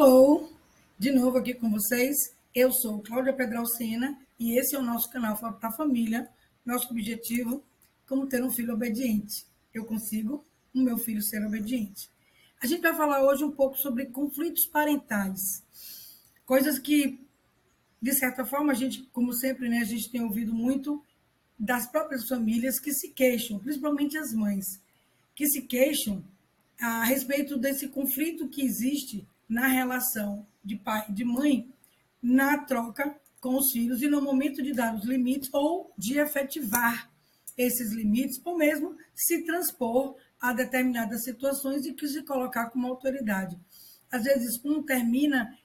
Alô, de novo aqui com vocês. Eu sou Cláudia Pedralcina e esse é o nosso canal para a Família. Nosso objetivo, como ter um filho obediente. Eu consigo o meu filho ser obediente. A gente vai falar hoje um pouco sobre conflitos parentais. Coisas que, de certa forma, a gente, como sempre, né, a gente tem ouvido muito das próprias famílias que se queixam, principalmente as mães, que se queixam a respeito desse conflito que existe na relação de pai e de mãe na troca com os filhos e no momento de dar os limites ou de efetivar esses limites ou mesmo se transpor a determinadas situações e que se colocar como autoridade. Às vezes um termina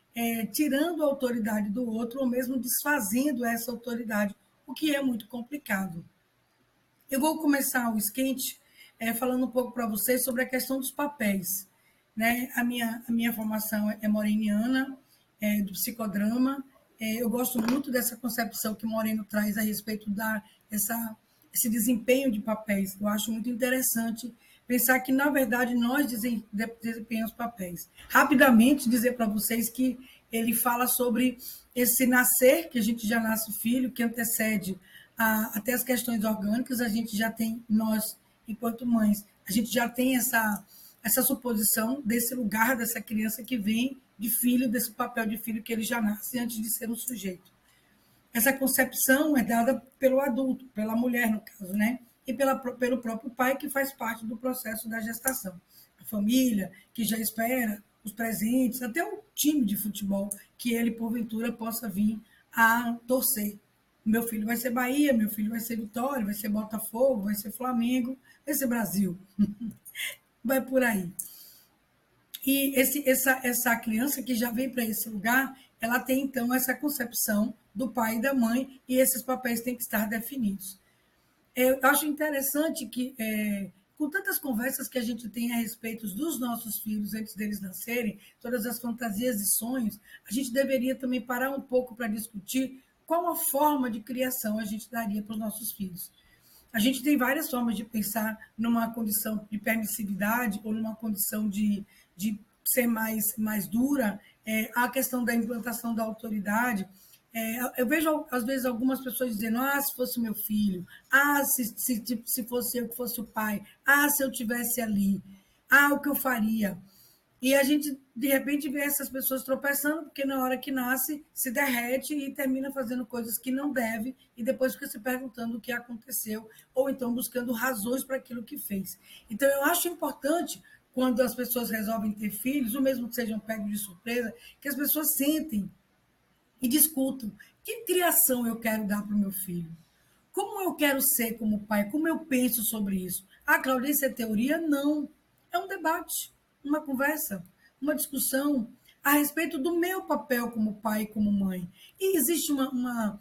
tirando a autoridade do outro ou mesmo desfazendo essa autoridade, o que é muito complicado. Eu vou começar o esquente falando um pouco para vocês sobre a questão dos papéis. Né? A minha formação é moreniana, do psicodrama. Eu gosto muito dessa concepção que Moreno traz a respeito esse desempenho de papéis. Eu acho muito interessante pensar que, na verdade, nós desempenhamos papéis. Rapidamente, dizer para vocês que ele fala sobre esse nascer, que a gente já nasce filho, que antecede até as questões orgânicas, a gente já tem, nós, enquanto mães, a gente já tem essa suposição desse lugar dessa criança que vem de filho, desse papel de filho que ele já nasce antes de ser um sujeito. Essa concepção é dada pelo adulto, pela mulher, no caso, né? E pelo próprio pai, que faz parte do processo da gestação. A família, que já espera os presentes, até o time de futebol, que ele, porventura, possa vir a torcer. Meu filho vai ser Bahia, meu filho vai ser Vitória, vai ser Botafogo, vai ser Flamengo, vai ser Brasil. Vai por aí. E essa criança que já vem para esse lugar, ela tem, então, essa concepção do pai e da mãe, e esses papéis têm que estar definidos. Eu acho interessante que, com tantas conversas que a gente tem a respeito dos nossos filhos antes deles nascerem, todas as fantasias e sonhos, a gente deveria também parar um pouco para discutir qual a forma de criação a gente daria para os nossos filhos. A gente tem várias formas de pensar numa condição de permissividade ou numa condição de ser mais dura, a questão da implantação da autoridade. Eu vejo, às vezes, algumas pessoas dizendo: se fosse meu filho, se fosse eu que fosse o pai, se eu tivesse ali, o que eu faria. E a gente, de repente, vê essas pessoas tropeçando, porque na hora que nasce, se derrete e termina fazendo coisas que não deve, e depois fica se perguntando o que aconteceu, ou então buscando razões para aquilo que fez. Então, eu acho importante, quando as pessoas resolvem ter filhos, ou mesmo que sejam pegos de surpresa, que as pessoas sentem e discutam que criação eu quero dar para o meu filho. Como eu quero ser como pai? Como eu penso sobre isso? Claudia, isso é teoria? Não. É um debate, uma conversa, uma discussão a respeito do meu papel como pai e como mãe. E existe uma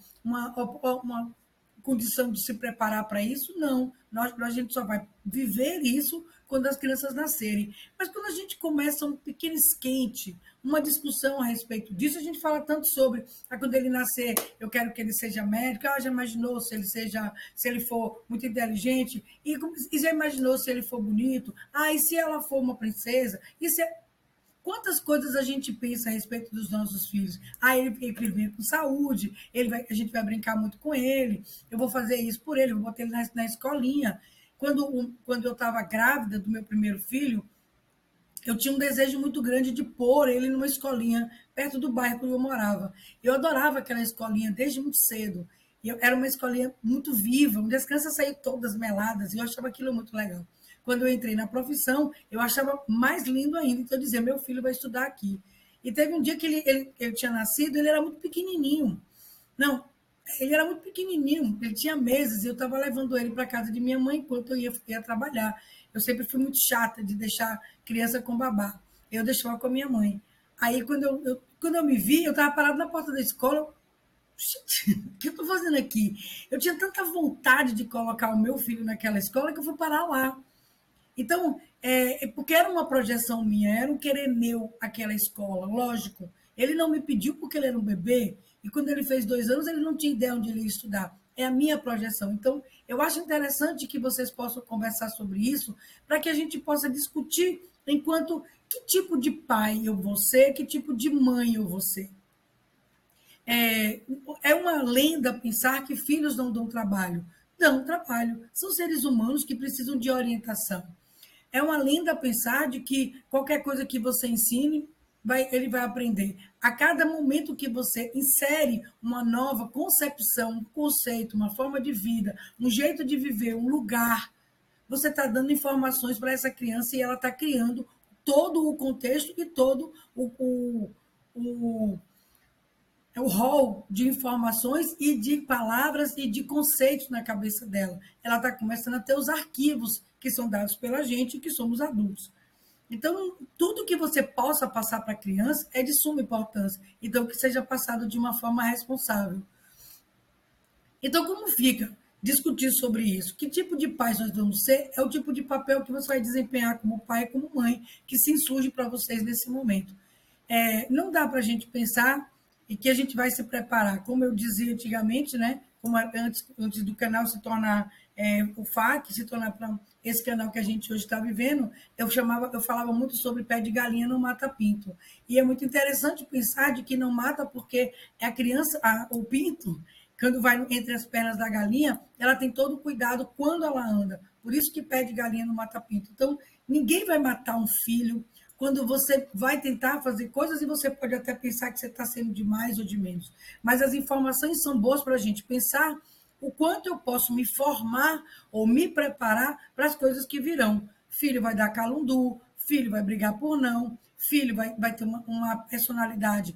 condição de se preparar para isso? Não. A gente só vai viver isso quando as crianças nascerem. Mas quando a gente começa um pequeno esquente, uma discussão a respeito disso, a gente fala tanto sobre quando ele nascer, eu quero que ele seja médico, já imaginou se ele for muito inteligente, e já imaginou se ele for bonito, e se ela for uma princesa, quantas coisas a gente pensa a respeito dos nossos filhos? Ele vem com saúde, a gente vai brincar muito com ele, eu vou fazer isso por ele, eu vou botar ele na escolinha. Quando eu estava grávida do meu primeiro filho, eu tinha um desejo muito grande de pôr ele numa escolinha perto do bairro onde eu morava. Eu adorava aquela escolinha desde muito cedo. Era uma escolinha muito viva, onde as crianças saíam todas meladas, e eu achava aquilo muito legal. Quando eu entrei na profissão, eu achava mais lindo ainda. Então, eu dizia: meu filho vai estudar aqui. E teve um dia que ele tinha nascido, ele era muito pequenininho. Não, ele era muito pequenininho, ele tinha meses, e eu estava levando ele para casa de minha mãe enquanto eu ia trabalhar. Eu sempre fui muito chata de deixar criança com babá. Eu deixava com a minha mãe. Aí, quando eu me vi, eu estava parada na porta da escola. O que eu estou fazendo aqui? Eu tinha tanta vontade de colocar o meu filho naquela escola que eu fui parar lá. Então, porque era uma projeção minha, era um querer meu aquela escola, lógico. Ele não me pediu porque ele era um bebê, e quando ele fez 2 anos, ele não tinha ideia onde ele ia estudar. É a minha projeção. Então, eu acho interessante que vocês possam conversar sobre isso, para que a gente possa discutir Enquanto, que tipo de pai eu vou ser, que tipo de mãe eu vou ser? É uma lenda pensar que filhos não dão trabalho. Dão trabalho. São seres humanos que precisam de orientação. É uma lenda pensar de que qualquer coisa que você ensine, ele vai aprender. A cada momento que você insere uma nova concepção, um conceito, uma forma de vida, um jeito de viver, um lugar, você está dando informações para essa criança e ela está criando todo o contexto e todo o o rol de informações e de palavras e de conceitos na cabeça dela. Ela está começando a ter os arquivos que são dados pela gente, que somos adultos. Então, tudo que você possa passar para a criança é de suma importância. Então, que seja passado de uma forma responsável. Então, como fica discutir sobre isso? Que tipo de pais nós vamos ser? É o tipo de papel que você vai desempenhar como pai e como mãe, que se insurge para vocês nesse momento. Não dá para a gente pensar e que a gente vai se preparar, como eu dizia antigamente, né? Como antes do canal se tornar o FAQ, se tornar para esse canal que a gente hoje está vivendo, eu falava muito sobre pé de galinha não mata pinto. E é muito interessante pensar de que não mata porque é a criança, o pinto, quando vai entre as pernas da galinha, ela tem todo o cuidado quando ela anda. Por isso que pé de galinha não mata pinto. Então, ninguém vai matar um filho quando você vai tentar fazer coisas e você pode até pensar que você está sendo de mais ou de menos. Mas as informações são boas para a gente pensar o quanto eu posso me formar ou me preparar para as coisas que virão. Filho vai dar calundu, filho vai brigar por não, filho vai ter uma personalidade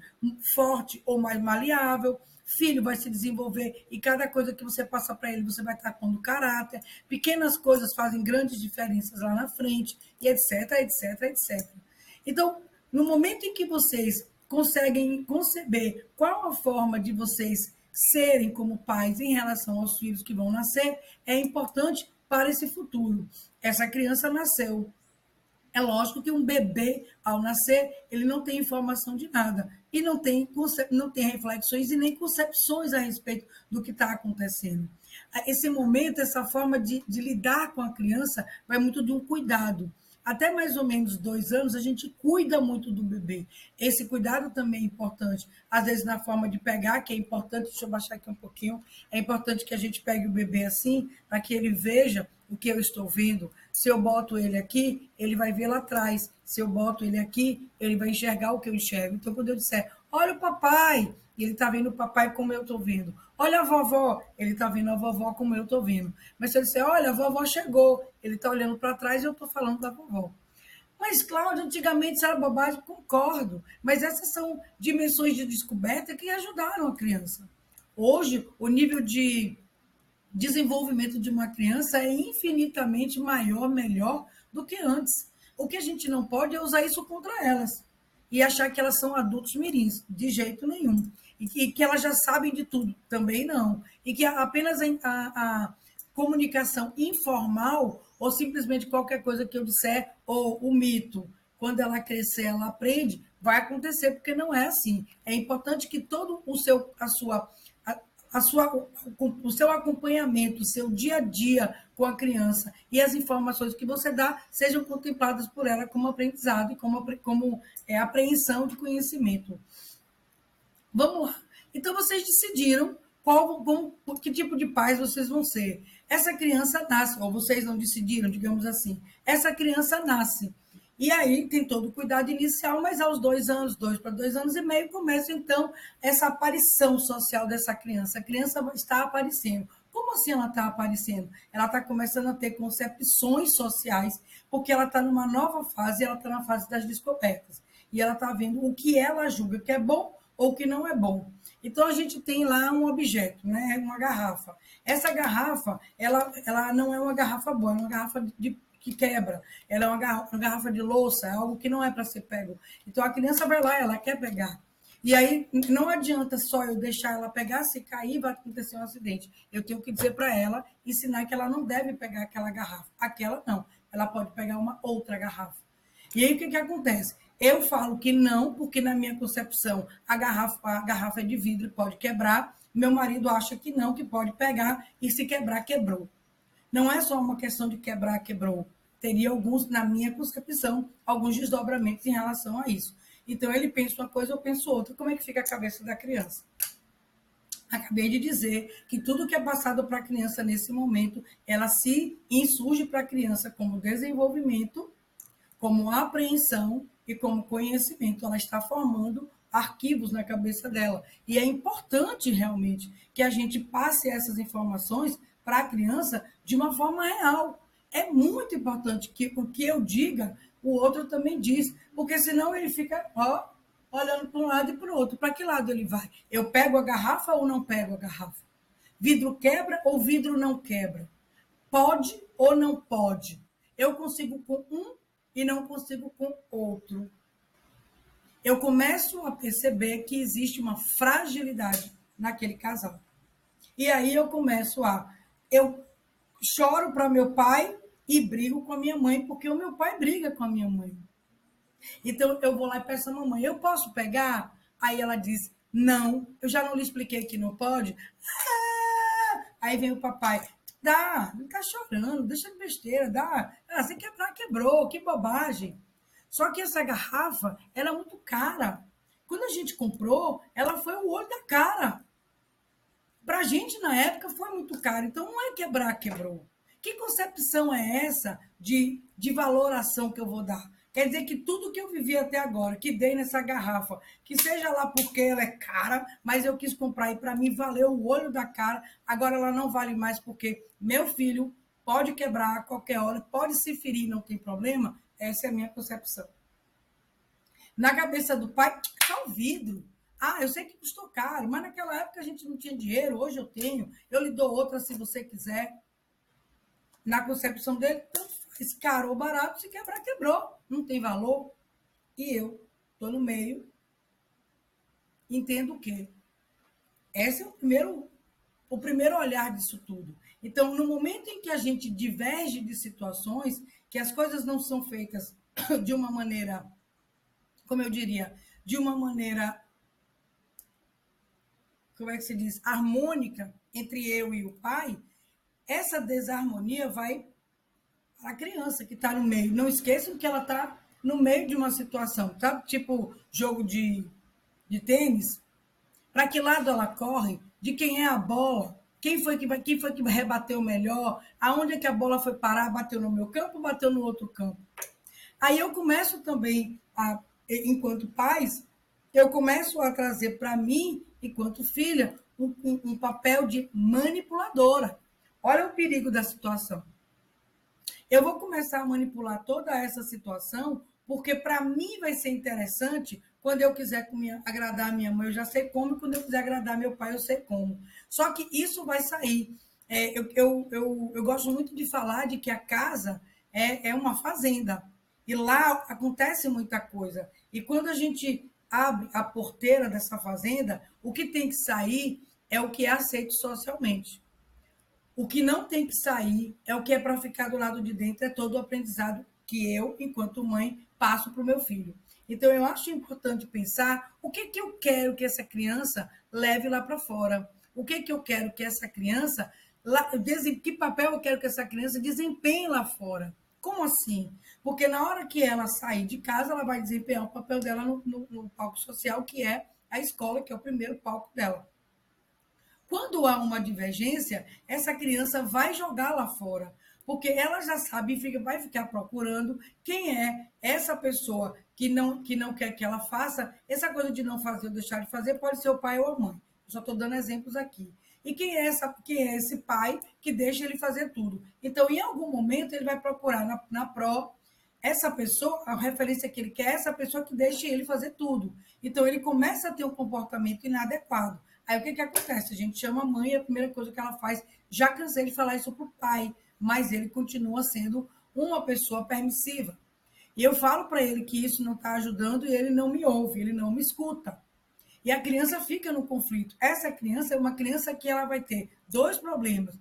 forte ou mais maleável, filho vai se desenvolver e cada coisa que você passa para ele, você vai estar pondo caráter. Pequenas coisas fazem grandes diferenças lá na frente, e etc, etc, etc. Então, no momento em que vocês conseguem conceber qual a forma de vocês serem como pais em relação aos filhos que vão nascer, é importante para esse futuro. Essa criança nasceu. É lógico que um bebê, ao nascer, ele não tem informação de nada e não tem reflexões e nem concepções a respeito do que está acontecendo. Esse momento, essa forma de lidar com a criança, vai muito de um cuidado. Até mais ou menos 2 anos, a gente cuida muito do bebê. Esse cuidado também é importante. Às vezes, na forma de pegar, que é importante, deixa eu baixar aqui um pouquinho, é importante que a gente pegue o bebê assim, para que ele veja o que eu estou vendo. Se eu boto ele aqui, ele vai ver lá atrás. Se eu boto ele aqui, ele vai enxergar o que eu enxergo. Então, quando eu disser, olha o papai, ele está vendo o papai como eu estou vendo. Olha a vovó, ele está vendo a vovó como eu estou vendo. Mas se eu disser, olha, a vovó chegou, ele está olhando para trás e eu estou falando da vovó. Mas, Cláudia, antigamente isso era bobagem, concordo. Mas essas são dimensões de descoberta que ajudaram a criança. Hoje, o nível de desenvolvimento de uma criança é infinitamente maior, melhor do que antes. O que a gente não pode é usar isso contra elas e achar que elas são adultos mirins, de jeito nenhum. E que elas já sabem de tudo, também não. E que apenas a comunicação informal, ou simplesmente qualquer coisa que eu disser, ou o mito, quando ela crescer, ela aprende, vai acontecer, porque não é assim. É importante que todo o seu acompanhamento, o seu dia a dia com a criança e as informações que você dá sejam contempladas por ela como aprendizado e como apreensão de conhecimento. Vamos lá. Então, vocês decidiram que tipo de pais vocês vão ser. Essa criança nasce, ou vocês não decidiram, digamos assim. Essa criança nasce. E aí tem todo o cuidado inicial, mas aos 2 anos, 2 para 2 anos e meio, começa então essa aparição social dessa criança. A criança está aparecendo. Como assim ela está aparecendo? Ela está começando a ter concepções sociais, porque ela está numa nova fase, ela está na fase das descobertas. E ela está vendo o que ela julga que é bom ou que não é bom. Então, a gente tem lá um objeto, né? Uma garrafa. Essa garrafa, ela não é uma garrafa boa, é uma garrafa que quebra. Ela é uma garrafa de louça, é algo que não é para ser pego. Então, a criança vai lá, ela quer pegar. E aí, não adianta só eu deixar ela pegar, se cair, vai acontecer um acidente. Eu tenho que dizer para ela, ensinar que ela não deve pegar aquela garrafa. Aquela não. Ela pode pegar uma outra garrafa. E aí, o que acontece? Eu falo que não, porque na minha concepção a garrafa é de vidro e pode quebrar. Meu marido acha que não, que pode pegar e se quebrar, quebrou. Não é só uma questão de quebrar, quebrou. teria alguns, na minha concepção, alguns desdobramentos em relação a isso. Então, ele pensa uma coisa, eu penso outra. Como é que fica a cabeça da criança? Acabei de dizer que tudo que é passado para a criança nesse momento, ela se insurge para a criança como desenvolvimento, como apreensão e como conhecimento. Ela está formando arquivos na cabeça dela. E é importante, realmente, que a gente passe essas informações para a criança de uma forma real. É muito importante que o que eu diga, o outro também diz, porque senão ele fica, olhando para um lado e para o outro. Para que lado ele vai? Eu pego a garrafa ou não pego a garrafa? Vidro quebra ou vidro não quebra? Pode ou não pode? Eu consigo com um e não consigo com outro. Eu começo a perceber que existe uma fragilidade naquele casal. E aí eu choro para meu pai e brigo com a minha mãe, porque o meu pai briga com a minha mãe. Então, eu vou lá e peço à mamãe, eu posso pegar? Aí ela diz, não, eu já não lhe expliquei que não pode? Aí vem o papai, dá, não tá chorando, deixa de besteira, dá. Se quebrar, quebrou, que bobagem. Só que essa garrafa era muito cara. Quando a gente comprou, ela foi o olho da cara. Para a gente, na época, foi muito caro. Então, não é quebrar, quebrou. Que concepção é essa de valoração que eu vou dar? Quer dizer que tudo que eu vivi até agora, que dei nessa garrafa, que seja lá porque ela é cara, mas eu quis comprar e para mim valeu o olho da cara, agora ela não vale mais porque meu filho pode quebrar a qualquer hora, pode se ferir, não tem problema. Essa é a minha concepção. Na cabeça do pai, só o vidro. Eu sei que custou caro, mas naquela época a gente não tinha dinheiro, hoje eu tenho, eu lhe dou outra se você quiser. Na concepção dele, tanto faz, caro ou barato, se quebrar, quebrou, não tem valor. E eu estou no meio, entendo o quê? Esse é o primeiro olhar disso tudo. Então, no momento em que a gente diverge de situações, que as coisas não são feitas de uma maneira, como eu diria, de uma maneira, como é que se diz, harmônica entre eu e o pai, essa desarmonia vai para a criança que está no meio. Não esqueçam que ela está no meio de uma situação, sabe? Tipo jogo de tênis. Para que lado ela corre? De quem é a bola? Quem foi que rebateu melhor? Aonde é que a bola foi parar? Bateu no meu campo ou bateu no outro campo? Aí eu começo também, enquanto pais, eu começo a trazer para mim, enquanto filha, um papel de manipuladora. Olha o perigo da situação. Eu vou começar a manipular toda essa situação, porque para mim vai ser interessante quando eu quiser agradar a minha mãe, eu já sei como, e quando eu quiser agradar meu pai, eu sei como. Só que isso vai sair. Eu gosto muito de falar de que a casa é uma fazenda. E lá acontece muita coisa. E quando a gente abre a porteira dessa fazenda, o que tem que sair é o que é aceito socialmente. O que não tem que sair é o que é para ficar do lado de dentro, é todo o aprendizado que eu, enquanto mãe, passo para o meu filho. Então, eu acho importante pensar o que eu quero que essa criança leve lá para fora. O que eu quero que essa criança, que papel eu quero que essa criança desempenhe lá fora. Como assim? Porque na hora que ela sair de casa, ela vai desempenhar o papel dela no palco social, que é a escola, que é o primeiro palco dela. Quando há uma divergência, essa criança vai jogar lá fora, porque ela já sabe e vai ficar procurando quem é essa pessoa que não quer que ela faça. Essa coisa de não fazer ou deixar de fazer pode ser o pai ou a mãe. Eu só estou dando exemplos aqui. E quem é esse pai que deixa ele fazer tudo? Então, em algum momento, ele vai procurar na pró essa pessoa, a referência que ele quer é essa pessoa que deixa ele fazer tudo. Então, ele começa a ter um comportamento inadequado. Aí, o que acontece? A gente chama a mãe e a primeira coisa que ela faz, já cansei de falar isso para o pai, mas ele continua sendo uma pessoa permissiva. E eu falo para ele que isso não está ajudando e ele não me ouve, ele não me escuta. E a criança fica no conflito. Essa criança é uma criança que ela vai ter dois problemas.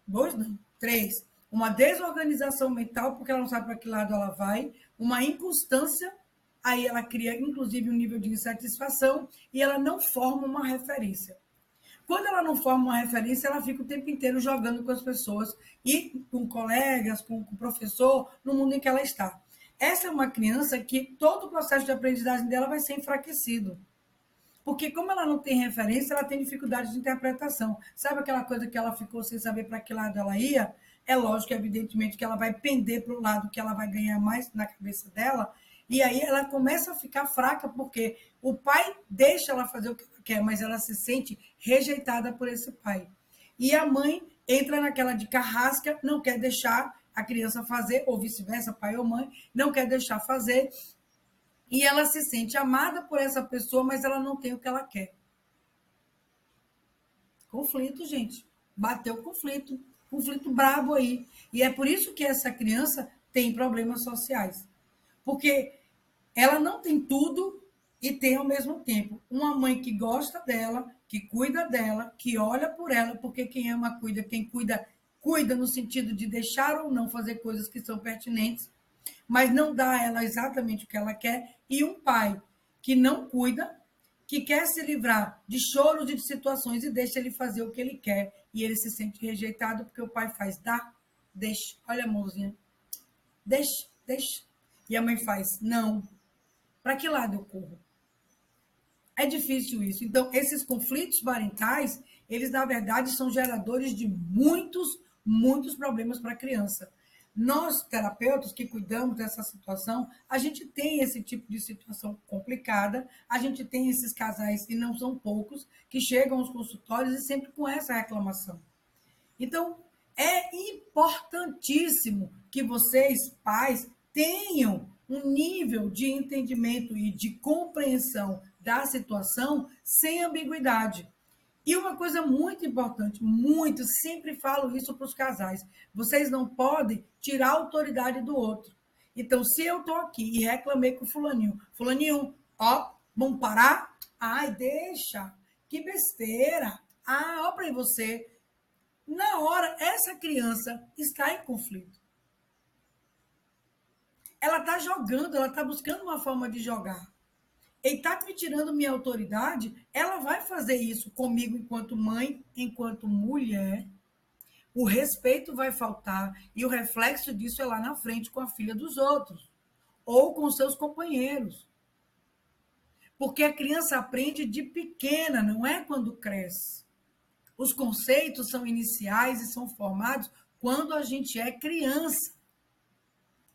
Dois não, três. Uma desorganização mental, porque ela não sabe para que lado ela vai, uma inconstância, aí ela cria, inclusive, um nível de insatisfação e ela não forma uma referência. Quando ela não forma uma referência, ela fica o tempo inteiro jogando com as pessoas e com colegas, com o professor, no mundo em que ela está. Essa é uma criança que todo o processo de aprendizagem dela vai ser enfraquecido. Porque, como ela não tem referência, ela tem dificuldade de interpretação. Sabe aquela coisa que ela ficou sem saber para que lado ela ia? É lógico, evidentemente, que ela vai pender para o lado que ela vai ganhar mais na cabeça dela. E aí ela começa a ficar fraca, porque o pai deixa ela fazer o que ela quer, mas ela se sente rejeitada por esse pai. E a mãe entra naquela de carrasca, não quer deixar a criança fazer, ou vice-versa, pai ou mãe, não quer deixar fazer, e ela se sente amada por essa pessoa, mas ela não tem o que ela quer. Conflito, gente. Bateu conflito. Conflito brabo aí. E é por isso que essa criança tem problemas sociais. Porque ela não tem tudo e tem ao mesmo tempo uma mãe que gosta dela, que cuida dela, que olha por ela, porque quem ama cuida, quem cuida, cuida no sentido de deixar ou não fazer coisas que são pertinentes, mas não dá a ela exatamente o que ela quer, e um pai que não cuida, que quer se livrar de choros e de situações e deixa ele fazer o que ele quer, e ele se sente rejeitado porque o pai faz, dá, deixa, olha a mãozinha, deixa, deixa. E a mãe faz, não. Para que lado eu corro? É difícil isso. Então, esses conflitos parentais, eles, na verdade, são geradores de muitos, muitos problemas para a criança. Nós, terapeutas que cuidamos dessa situação, a gente tem esse tipo de situação complicada, a gente tem esses casais, e não são poucos, que chegam aos consultórios e sempre com essa reclamação. Então, é importantíssimo que vocês, pais, tenham um nível de entendimento e de compreensão da situação sem ambiguidade. E uma coisa muito importante, muito, sempre falo isso para os casais: vocês não podem tirar a autoridade do outro. Então, se eu estou aqui e reclamei com o fulaninho, fulaninho, ó, vamos parar? Ai, deixa, que besteira. Ah, ó para você, na hora, essa criança está em conflito. Ela está jogando, ela está buscando uma forma de jogar. Ele está me tirando minha autoridade, ela vai fazer isso comigo enquanto mãe, enquanto mulher. O respeito vai faltar e o reflexo disso é lá na frente com a filha dos outros ou com seus companheiros. Porque a criança aprende de pequena, não é quando cresce. Os conceitos são iniciais e são formados quando a gente é criança.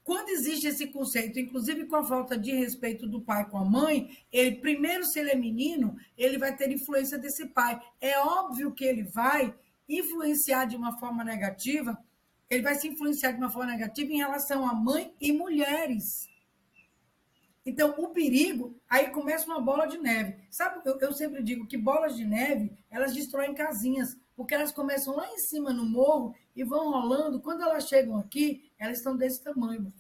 Quando existe esse conceito, inclusive com a falta de respeito do pai com a mãe, ele primeiro, se ele é menino, ele vai ter influência desse pai. É óbvio que ele vai influenciar de uma forma negativa, ele vai se influenciar de uma forma negativa em relação a mãe e mulheres. Então, o perigo, aí começa uma bola de neve. Sabe, eu sempre digo que bolas de neve, elas destroem casinhas, porque elas começam lá em cima no morro e vão rolando. Quando elas chegam aqui, elas estão desse tamanho.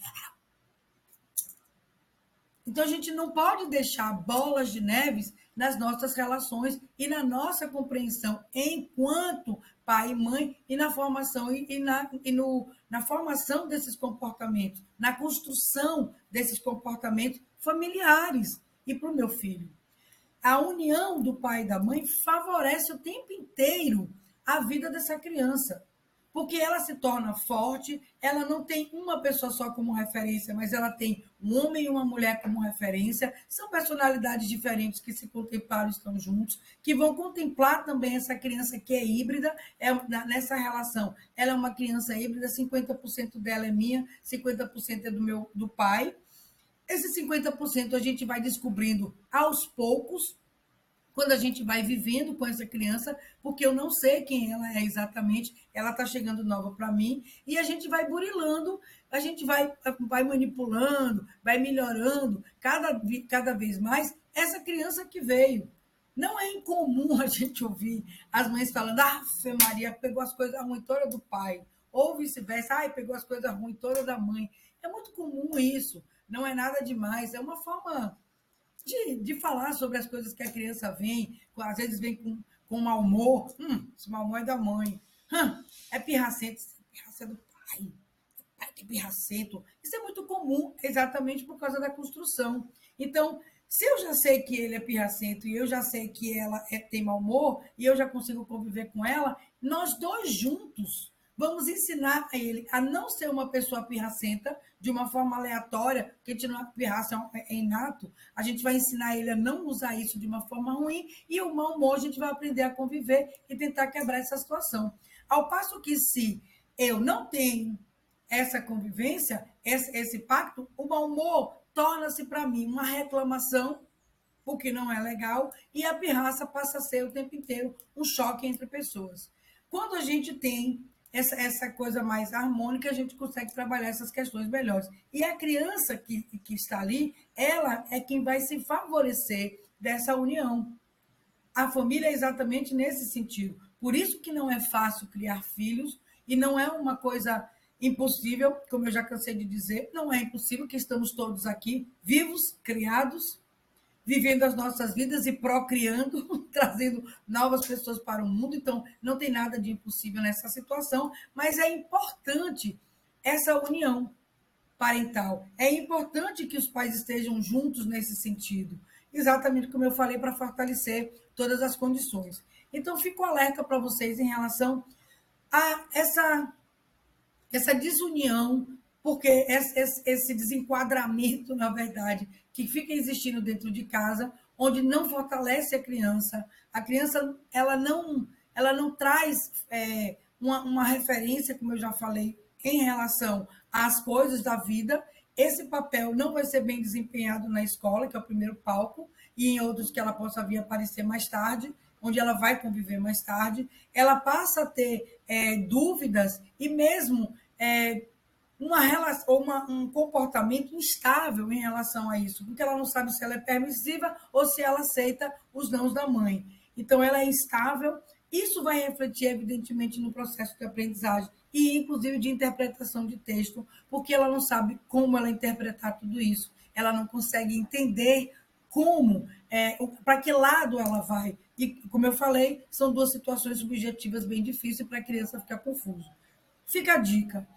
Então, a gente não pode deixar bolas de neves nas nossas relações e na nossa compreensão enquanto pai e mãe e na formação na formação desses comportamentos, na construção desses comportamentos familiares e para o meu filho. A união do pai e da mãe favorece o tempo inteiro a vida dessa criança, porque ela se torna forte, ela não tem uma pessoa só como referência, mas ela tem um homem e uma mulher como referência, são personalidades diferentes que se contemplaram, estão juntos, que vão contemplar também essa criança que é híbrida, nessa relação. Ela é uma criança híbrida, 50% dela é minha, 50% é do pai. Esse 50% a gente vai descobrindo aos poucos, quando a gente vai vivendo com essa criança, porque eu não sei quem ela é exatamente, ela está chegando nova para mim, e a gente vai burilando, a gente vai manipulando, vai melhorando cada vez mais essa criança que veio. Não é incomum a gente ouvir as mães falando: ah, Fê Maria, pegou as coisas ruins todas do pai, ou vice-versa, ai, pegou as coisas ruins todas da mãe. É muito comum isso, não é nada demais, é uma forma de falar sobre as coisas que a criança vem, às vezes vem com mau humor. Esse mau humor é da mãe. É pirracento, pirraça é do pai. O pai que é pirracento. Isso é muito comum, exatamente por causa da construção. Então, Se eu já sei que ele é pirracento e eu já sei que ela tem mau humor e eu já consigo conviver com ela, nós dois juntos vamos ensinar a ele a não ser uma pessoa pirracenta de uma forma aleatória, porque a gente não é pirraça, é inato. A gente vai ensinar ele a não usar isso de uma forma ruim e o mau humor a gente vai aprender a conviver e tentar quebrar essa situação. Ao passo que se eu não tenho essa convivência, esse pacto, o mau humor torna-se para mim uma reclamação, o que não é legal, e a pirraça passa a ser o tempo inteiro um choque entre pessoas. Quando a gente tem essa coisa mais harmônica, a gente consegue trabalhar essas questões melhores. E a criança que está ali, ela é quem vai se favorecer dessa união. A família é exatamente nesse sentido. Por isso que não é fácil criar filhos e não é uma coisa impossível, como eu já cansei de dizer, não é impossível que estamos todos aqui vivos, criados, vivendo as nossas vidas e procriando, trazendo novas pessoas para o mundo. Então, não tem nada de impossível nessa situação, mas é importante essa união parental. É importante que os pais estejam juntos nesse sentido, exatamente como eu falei, para fortalecer todas as condições. Então, fico alerta para vocês em relação a essa desunião, porque esse desenquadramento, na verdade, que fica existindo dentro de casa, onde não fortalece a criança ela não traz uma referência, como eu já falei, em relação às coisas da vida. Esse papel não vai ser bem desempenhado na escola, que é o primeiro palco, e em outros que ela possa vir aparecer mais tarde, onde ela vai conviver mais tarde, ela passa a ter dúvidas e mesmo uma relação, um comportamento instável em relação a isso, porque ela não sabe se ela é permissiva ou se ela aceita os nãos da mãe. Então, ela é instável. Isso vai refletir, evidentemente, no processo de aprendizagem e, inclusive, de interpretação de texto, porque ela não sabe como ela interpretar tudo isso. Ela não consegue entender como, para que lado ela vai. E, como eu falei, são duas situações subjetivas bem difíceis para a criança ficar confusa. Fica a dica.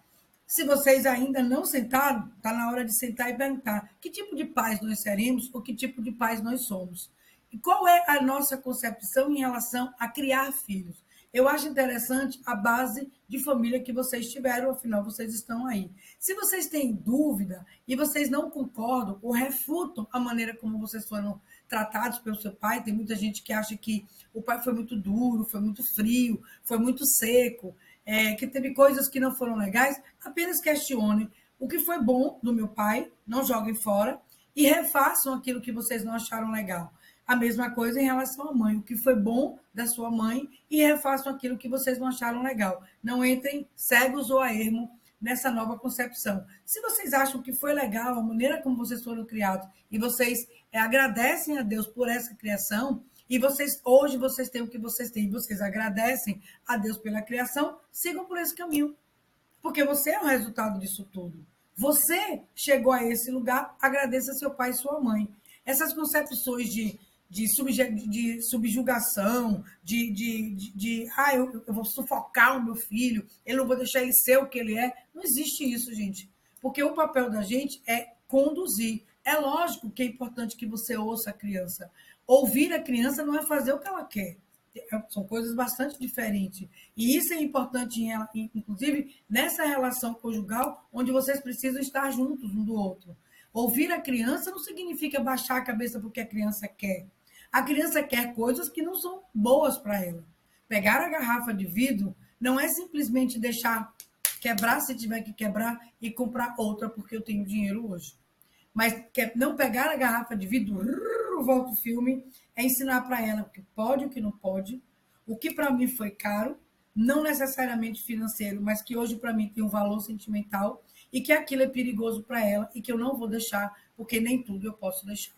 Se vocês ainda não sentaram, está na hora de sentar e perguntar que tipo de pais nós seremos ou que tipo de pais nós somos. E qual é a nossa concepção em relação a criar filhos? Eu acho interessante a base de família que vocês tiveram, afinal, vocês estão aí. Se vocês têm dúvida e vocês não concordam ou refutam a maneira como vocês foram tratados pelo seu pai, tem muita gente que acha que o pai foi muito duro, foi muito frio, foi muito seco, que teve coisas que não foram legais, apenas questione o que foi bom do meu pai, não joguem fora, e refaçam aquilo que vocês não acharam legal. A mesma coisa em relação à mãe, o que foi bom da sua mãe, e refaçam aquilo que vocês não acharam legal. Não entrem cegos ou a ermo nessa nova concepção. Se vocês acham que foi legal a maneira como vocês foram criados e vocês agradecem a Deus por essa criação, e hoje vocês têm o que vocês têm, e vocês agradecem a Deus pela criação, sigam por esse caminho. Porque você é o resultado disso tudo. Você chegou a esse lugar, agradeça a seu pai e sua mãe. Essas concepções de subjugação, eu vou sufocar o meu filho, eu não vou deixar ele ser o que ele é. Não existe isso, gente. Porque o papel da gente é conduzir. É lógico que é importante que você ouça a criança. Ouvir a criança não é fazer o que ela quer. São coisas bastante diferentes. E isso é importante, inclusive, nessa relação conjugal, onde vocês precisam estar juntos um do outro. Ouvir a criança não significa baixar a cabeça porque a criança quer. A criança quer coisas que não são boas para ela. Pegar a garrafa de vidro não é simplesmente deixar quebrar se tiver que quebrar e comprar outra porque eu tenho dinheiro hoje. Mas não pegar a garrafa de vidro, volta o filme, é ensinar para ela o que pode e o que não pode, o que para mim foi caro, não necessariamente financeiro, mas que hoje para mim tem um valor sentimental e que aquilo é perigoso para ela e que eu não vou deixar, porque nem tudo eu posso deixar.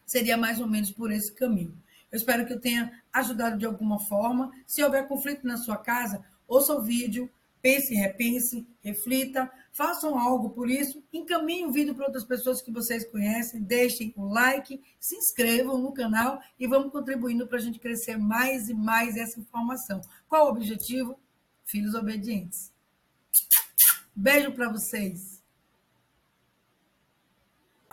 Seria mais ou menos por esse caminho. Eu espero que eu tenha ajudado de alguma forma. Se houver conflito na sua casa, ouça o vídeo, pense, repense, reflita, façam algo por isso, encaminhem o vídeo para outras pessoas que vocês conhecem, deixem o like, se inscrevam no canal e vamos contribuindo para a gente crescer mais e mais essa informação. Qual o objetivo? Filhos obedientes. Beijo para vocês.